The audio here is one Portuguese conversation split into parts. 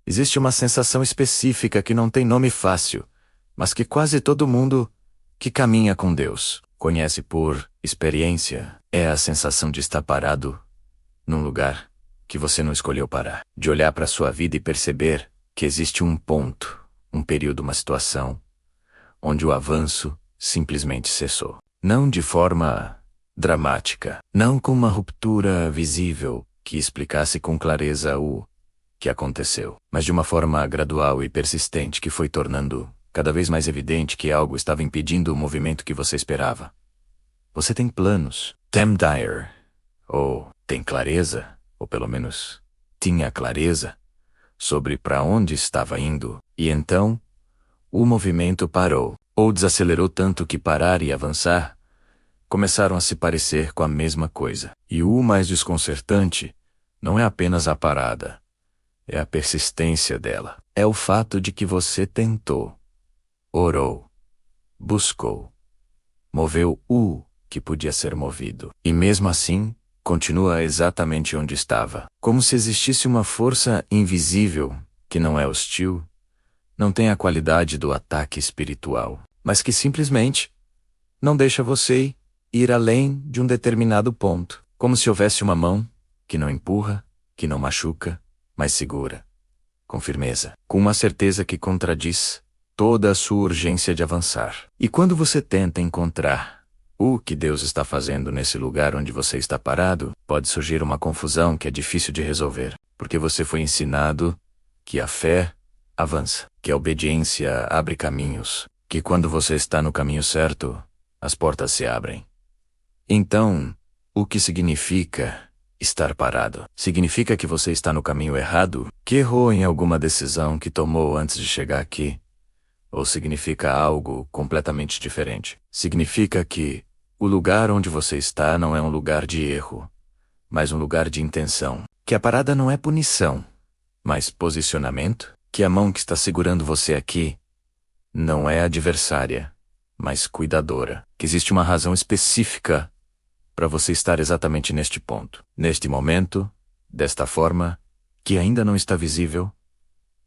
Existe uma sensação específica que não tem nome fácil, mas que quase todo mundo que caminha com Deus conhece por experiência. É a sensação de estar parado num lugar que você não escolheu parar. De olhar para sua vida e perceber que existe um ponto, um período, uma situação, onde o avanço simplesmente cessou. Não de forma dramática, não com uma ruptura visível que explicasse com clareza o que aconteceu, mas de uma forma gradual e persistente que foi tornando cada vez mais evidente que algo estava impedindo o movimento que você esperava. Você tem planos, tem dire, ou tem clareza, ou pelo menos tinha clareza, sobre para onde estava indo, e então o movimento parou, ou desacelerou tanto que parar e avançar começaram a se parecer com a mesma coisa. E o mais desconcertante não é apenas a parada, é a persistência dela. É o fato de que você tentou, orou, buscou, moveu o que podia ser movido, e mesmo assim continua exatamente onde estava. Como se existisse uma força invisível que não é hostil, não tem a qualidade do ataque espiritual, mas que simplesmente não deixa você ir além de um determinado ponto. Como se houvesse uma mão que não empurra, que não machuca, mas segura, com firmeza, com uma certeza que contradiz toda a sua urgência de avançar. E quando você tenta encontrar o que Deus está fazendo nesse lugar onde você está parado, pode surgir uma confusão que é difícil de resolver, porque você foi ensinado que a fé avança, que a obediência abre caminhos, que quando você está no caminho certo, as portas se abrem. Então, o que significa estar parado? Significa que você está no caminho errado, que errou em alguma decisão que tomou antes de chegar aqui? Ou significa algo completamente diferente? Significa que o lugar onde você está não é um lugar de erro, mas um lugar de intenção. Que a parada não é punição, mas posicionamento. Que a mão que está segurando você aqui não é adversária, mas cuidadora. Que existe uma razão específica para você estar exatamente neste ponto, neste momento, desta forma, que ainda não está visível,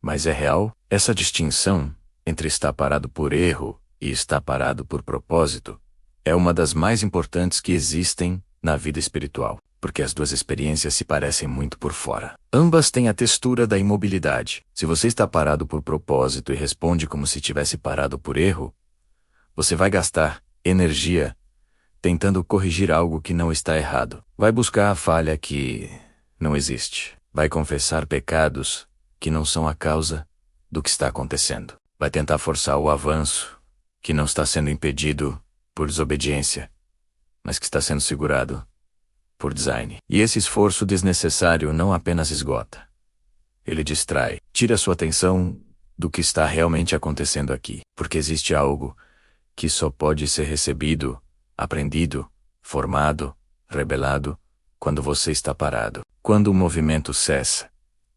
mas é real. Essa distinção entre estar parado por erro e estar parado por propósito é uma das mais importantes que existem na vida espiritual, porque as duas experiências se parecem muito por fora. Ambas têm a textura da imobilidade. Se você está parado por propósito e responde como se tivesse parado por erro, você vai gastar energia tentando corrigir algo que não está errado. Vai buscar a falha que não existe. Vai confessar pecados que não são a causa do que está acontecendo. Vai tentar forçar o avanço que não está sendo impedido por desobediência, mas que está sendo segurado por design. E esse esforço desnecessário não apenas esgota. Ele distrai, tira sua atenção do que está realmente acontecendo aqui, porque existe algo que só pode ser recebido, aprendido, formado, revelado, quando você está parado. Quando o movimento cessa,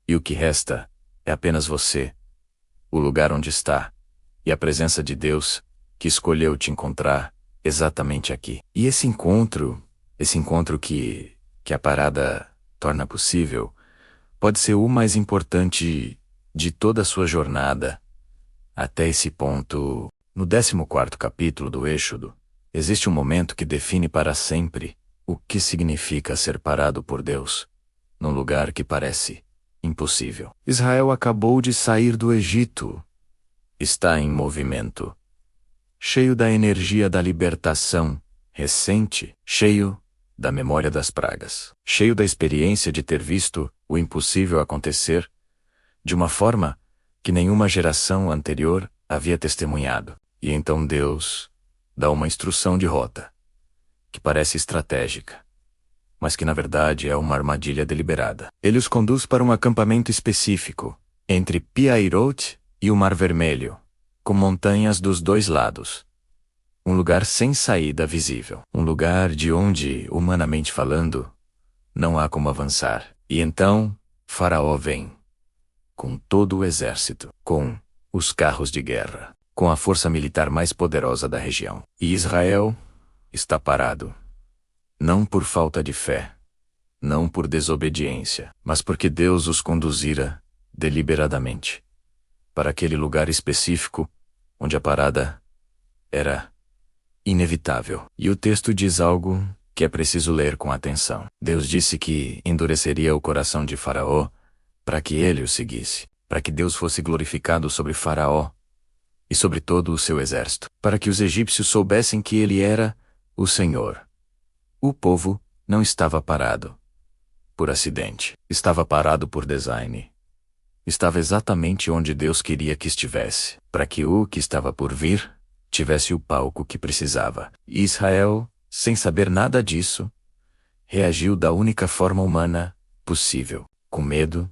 e o que resta é apenas você, o lugar onde está, e a presença de Deus, que escolheu te encontrar exatamente aqui. E esse encontro que a parada torna possível, pode ser o mais importante de toda a sua jornada até esse ponto. No 14º capítulo do Êxodo, existe um momento que define para sempre o que significa ser parado por Deus, num lugar que parece impossível. Israel acabou de sair do Egito. Está em movimento, cheio da energia da libertação recente, cheio da memória das pragas, cheio da experiência de ter visto o impossível acontecer de uma forma que nenhuma geração anterior havia testemunhado. E então Deus dá uma instrução de rota, que parece estratégica, mas que na verdade é uma armadilha deliberada. Ele os conduz para um acampamento específico, entre Pi-Hahirot e o Mar Vermelho, com montanhas dos dois lados. Um lugar sem saída visível. Um lugar de onde, humanamente falando, não há como avançar. E então, Faraó vem, com todo o exército, com os carros de guerra, com a força militar mais poderosa da região. E Israel está parado. Não por falta de fé, não por desobediência, mas porque Deus os conduzira deliberadamente, para aquele lugar específico, onde a parada era inevitável. E o texto diz algo que é preciso ler com atenção. Deus disse que endureceria o coração de Faraó para que ele o seguisse, para que Deus fosse glorificado sobre Faraó e sobre todo o seu exército, para que os egípcios soubessem que ele era o Senhor. O povo não estava parado por acidente, estava parado por design. Estava exatamente onde Deus queria que estivesse, para que o que estava por vir tivesse o palco que precisava. E Israel, sem saber nada disso, reagiu da única forma humana possível, com medo,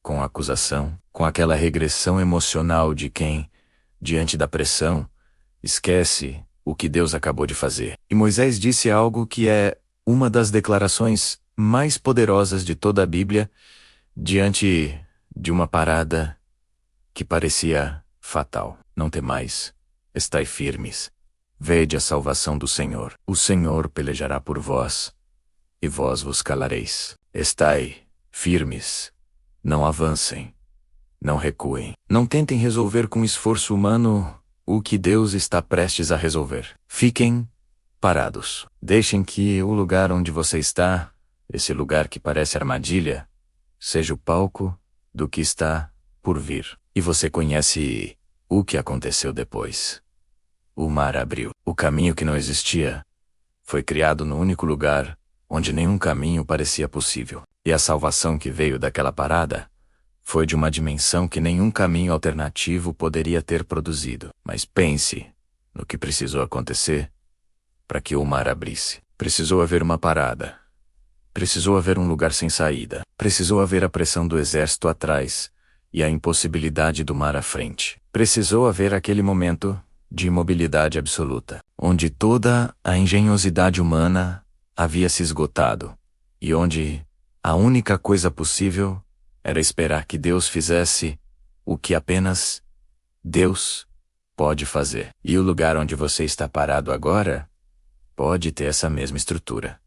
com acusação, com aquela regressão emocional de quem, diante da pressão, esquece o que Deus acabou de fazer. E Moisés disse algo que é uma das declarações mais poderosas de toda a Bíblia, diante de uma parada que parecia fatal. Não temais, estai firmes. Vede a salvação do Senhor. O Senhor pelejará por vós, e vós vos calareis. Estai firmes. Não avancem. Não recuem. Não tentem resolver com esforço humano o que Deus está prestes a resolver. Fiquem parados. Deixem que o lugar onde você está, esse lugar que parece armadilha, seja o palco do que está por vir. E você conhece o que aconteceu depois. O mar abriu. O caminho que não existia foi criado no único lugar onde nenhum caminho parecia possível. E a salvação que veio daquela parada foi de uma dimensão que nenhum caminho alternativo poderia ter produzido. Mas pense no que precisou acontecer para que o mar abrisse. Precisou haver uma parada. Precisou haver um lugar sem saída. Precisou haver a pressão do exército atrás e a impossibilidade do mar à frente. Precisou haver aquele momento de imobilidade absoluta, onde toda a engenhosidade humana havia se esgotado e onde a única coisa possível era esperar que Deus fizesse o que apenas Deus pode fazer. E o lugar onde você está parado agora pode ter essa mesma estrutura.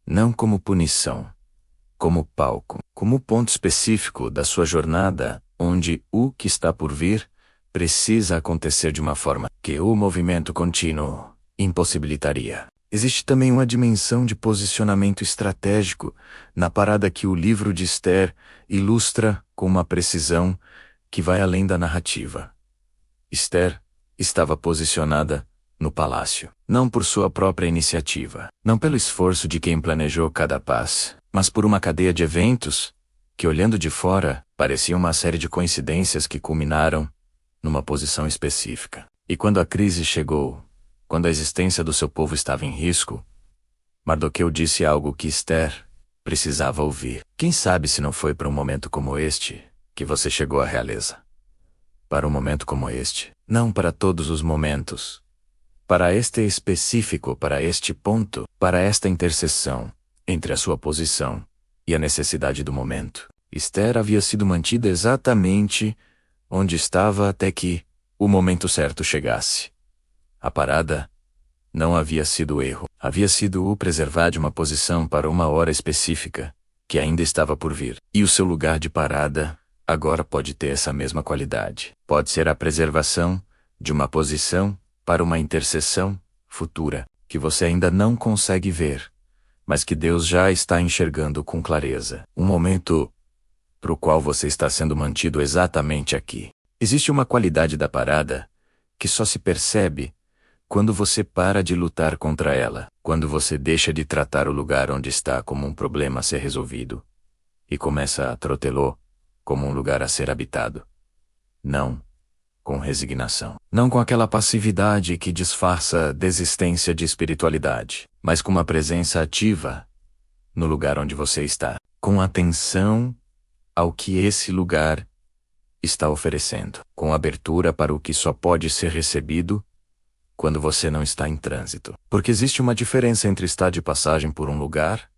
Não como punição, como palco, como ponto específico da sua jornada, onde o que está por vir precisa acontecer de uma forma que o movimento contínuo impossibilitaria. Existe também uma dimensão de posicionamento estratégico na parada que o livro de Esther ilustra com uma precisão que vai além da narrativa. Esther estava posicionada no palácio, não por sua própria iniciativa, não pelo esforço de quem planejou cada passo, mas por uma cadeia de eventos que, olhando de fora, pareciam uma série de coincidências que culminaram numa posição específica. E quando a crise chegou, quando a existência do seu povo estava em risco, Mardoqueu disse algo que Esther precisava ouvir. Quem sabe se não foi para um momento como este que você chegou à realeza? Para um momento como este, não para todos os momentos. Para este específico, para este ponto, para esta interseção entre a sua posição e a necessidade do momento. Esther havia sido mantida exatamente onde estava até que o momento certo chegasse. A parada não havia sido o erro, havia sido o preservar de uma posição para uma hora específica, que ainda estava por vir. E o seu lugar de parada agora pode ter essa mesma qualidade. Pode ser a preservação de uma posição para uma interseção futura, que você ainda não consegue ver, mas que Deus já está enxergando com clareza. Um momento para o qual você está sendo mantido exatamente aqui. Existe uma qualidade da parada que só se percebe quando você para de lutar contra ela, quando você deixa de tratar o lugar onde está como um problema a ser resolvido e começa a tratá-lo como um lugar a ser habitado. Não com resignação, não com aquela passividade que disfarça desistência de espiritualidade, mas com uma presença ativa no lugar onde você está, com atenção ao que esse lugar está oferecendo, com abertura para o que só pode ser recebido quando você não está em trânsito. Porque existe uma diferença entre estar de passagem por um lugar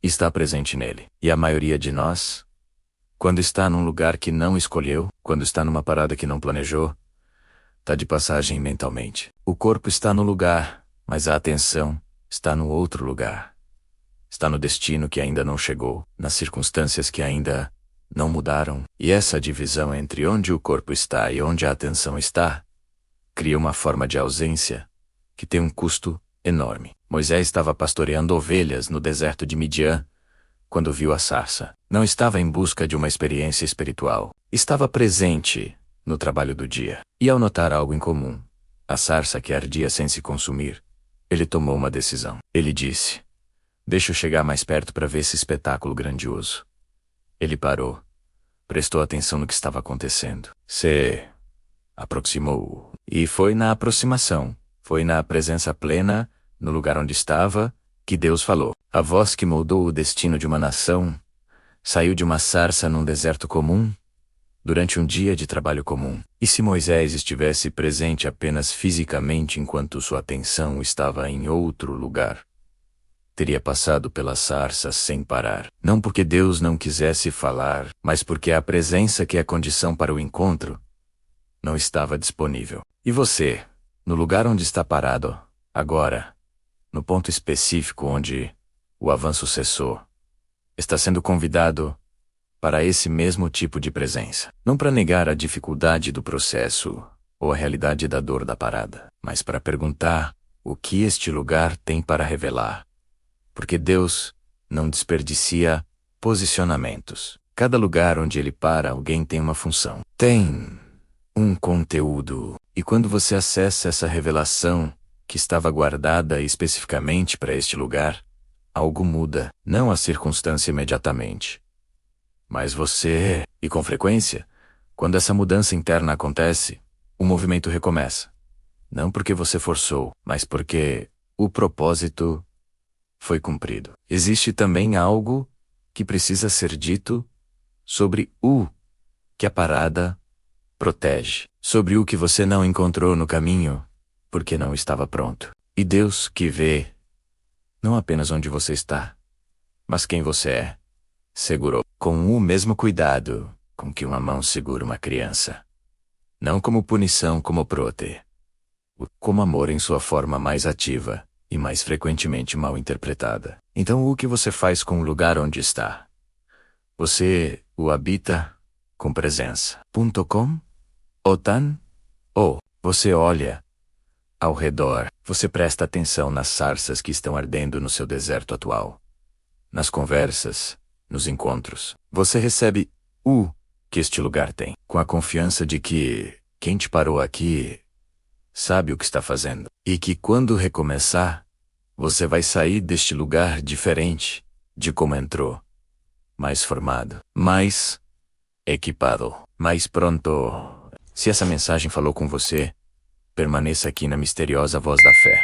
e estar presente nele. E a maioria de nós, quando está num lugar que não escolheu, quando está numa parada que não planejou, está de passagem mentalmente. O corpo está no lugar, mas a atenção está no outro lugar. Está no destino que ainda não chegou, nas circunstâncias que ainda não mudaram, e essa divisão entre onde o corpo está e onde a atenção está cria uma forma de ausência que tem um custo enorme. Moisés estava pastoreando ovelhas no deserto de Midian quando viu a sarça. Não estava em busca de uma experiência espiritual. Estava presente no trabalho do dia. E ao notar algo em comum, a sarça que ardia sem se consumir, ele tomou uma decisão. Ele disse: "Deixa eu chegar mais perto para ver esse espetáculo grandioso." Ele parou, prestou atenção no que estava acontecendo. Se aproximou. E foi na aproximação, foi na presença plena, no lugar onde estava, que Deus falou. A voz que moldou o destino de uma nação saiu de uma sarça num deserto comum, durante um dia de trabalho comum. E se Moisés estivesse presente apenas fisicamente enquanto sua atenção estava em outro lugar, teria passado pela sarça sem parar. Não porque Deus não quisesse falar, mas porque a presença que é condição para o encontro não estava disponível. E você, no lugar onde está parado, agora, no ponto específico onde o avanço cessou, está sendo convidado para esse mesmo tipo de presença. Não para negar a dificuldade do processo ou a realidade da dor da parada, mas para perguntar o que este lugar tem para revelar. Porque Deus não desperdicia posicionamentos. Cada lugar onde ele para, alguém tem uma função. Tem um conteúdo. E quando você acessa essa revelação que estava guardada especificamente para este lugar, algo muda. Não a circunstância imediatamente, mas você. E com frequência, quando essa mudança interna acontece, o movimento recomeça. Não porque você forçou, mas porque o propósito foi cumprido. Existe também algo que precisa ser dito sobre o que a parada protege, sobre o que você não encontrou no caminho, porque não estava pronto. E Deus, que vê não apenas onde você está, mas quem você é, segurou com o mesmo cuidado com que uma mão segura uma criança. Não como punição, como como amor em sua forma mais ativa e mais frequentemente mal interpretada. Então o que você faz com o lugar onde está? Você o habita com presença. .com? Otan? Ou você olha ao redor, você presta atenção nas sarças que estão ardendo no seu deserto atual. Nas conversas, nos encontros. Você recebe o que este lugar tem, com a confiança de que quem te parou aqui sabe o que está fazendo. E que quando recomeçar, você vai sair deste lugar diferente de como entrou. Mais formado, mais equipado, mais pronto. Se essa mensagem falou com você, permaneça aqui na misteriosa voz da fé.